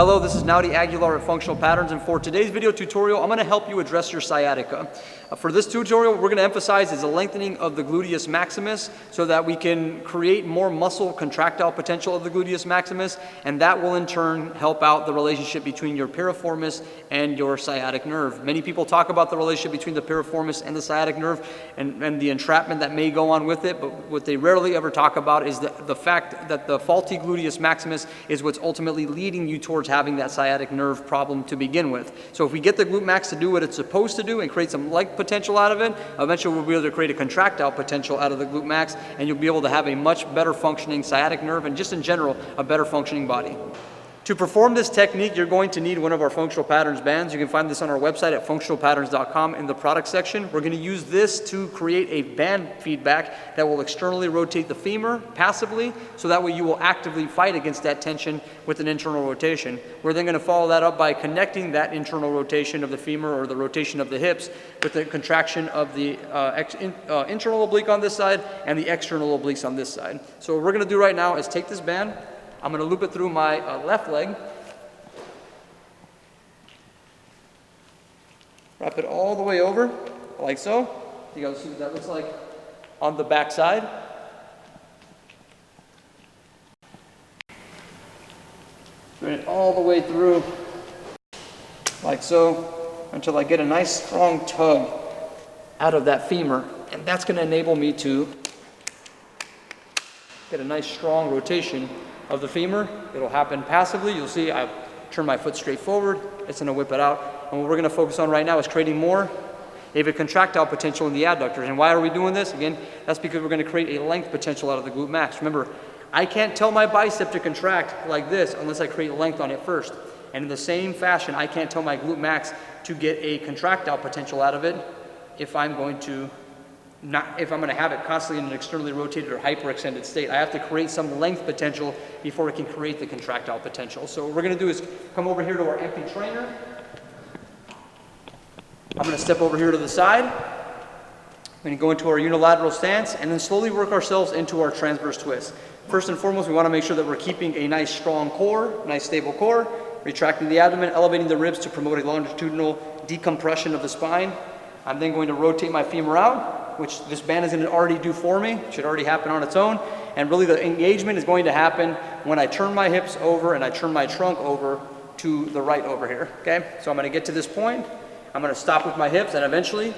Hello, this is Naudi Aguilar at Functional Patterns, and for today's video tutorial, I'm going to help you address your sciatica. For this tutorial, what we're going to emphasize is the lengthening of the gluteus maximus so that we can create more muscle contractile potential of the gluteus maximus, and that will in turn help out the relationship between your piriformis and your sciatic nerve. Many people talk about the relationship between the piriformis and the sciatic nerve and the entrapment that may go on with it, but what they rarely ever talk about is the fact that the faulty gluteus maximus is what's ultimately leading you towards having that sciatic nerve problem to begin with. So if we get the glute max to do what it's supposed to do and create some length potential out of it, eventually we'll be able to create a contractile potential out of the glute max, and you'll be able to have a much better functioning sciatic nerve and just in general a better functioning body. To perform this technique, you're going to need one of our Functional Patterns bands. You can find this on our website at functionalpatterns.com in the product section. We're going to use this to create a band feedback that will externally rotate the femur passively, so that way you will actively fight against that tension with an internal rotation. We're then going to follow that up by connecting that internal rotation of the femur or the rotation of the hips with the contraction of the internal oblique on this side and the external obliques on this side. So what we're going to do right now is take this band. I'm going to loop it through my left leg, wrap it all the way over, like so. You guys see what that looks like on the back side. Bring it all the way through, like so, until I get a nice strong tug out of that femur. And that's going to enable me to get a nice strong rotation of the femur. It'll happen passively. You'll see I turn my foot straight forward. It's going to whip it out. And what we're going to focus on right now is creating more of a contractile potential in the adductors. And why are we doing this? Again, that's because we're going to create a length potential out of the glute max. Remember, I can't tell my bicep to contract like this unless I create length on it first. And in the same fashion, I can't tell my glute max to get a contractile potential out of it if I'm going to have it constantly in an externally rotated or hyperextended state. I have to create some length potential before it can create the contractile potential. So what we're going to do is come over here to our empty trainer. I'm going to step over here to the side. We're going to go into our unilateral stance and then slowly work ourselves into our transverse twist. First and foremost, we want to make sure that we're keeping a nice strong core, nice stable core, retracting the abdomen, elevating the ribs to promote a longitudinal decompression of the spine. I'm then going to rotate my femur out, which this band is going to already do for me. It should already happen on its own. And really the engagement is going to happen when I turn my hips over and I turn my trunk over to the right over here, okay? So I'm going to get to this point. I'm going to stop with my hips and eventually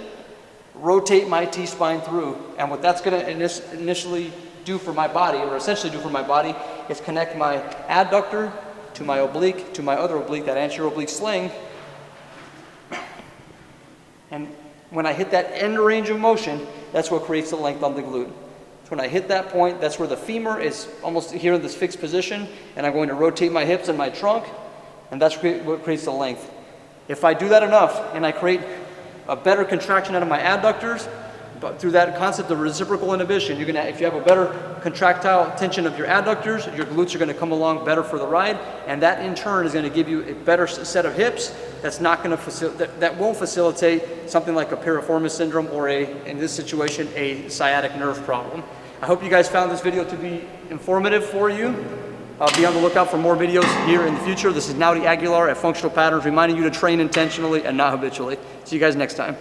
rotate my T-spine through. And what that's going to initially do for my body, or essentially do for my body, is connect my adductor to my oblique, to my other oblique, that anterior oblique sling. And when I hit that end range of motion, that's what creates the length on the glute. So when I hit that point, that's where the femur is almost here in this fixed position, and I'm going to rotate my hips and my trunk, and that's what creates the length. If I do that enough, and I create a better contraction out of my adductors, but through that concept of reciprocal inhibition, you're gonna, if you have a better contractile tension of your adductors, your glutes are going to come along better for the ride, and that in turn is going to give you a better set of hips that's not going to that won't facilitate something like a piriformis syndrome or in this situation, a sciatic nerve problem. I hope you guys found this video to be informative for you. Be on the lookout for more videos here in the future. This is Naudi Aguilar at Functional Patterns, reminding you to train intentionally and not habitually. See you guys next time.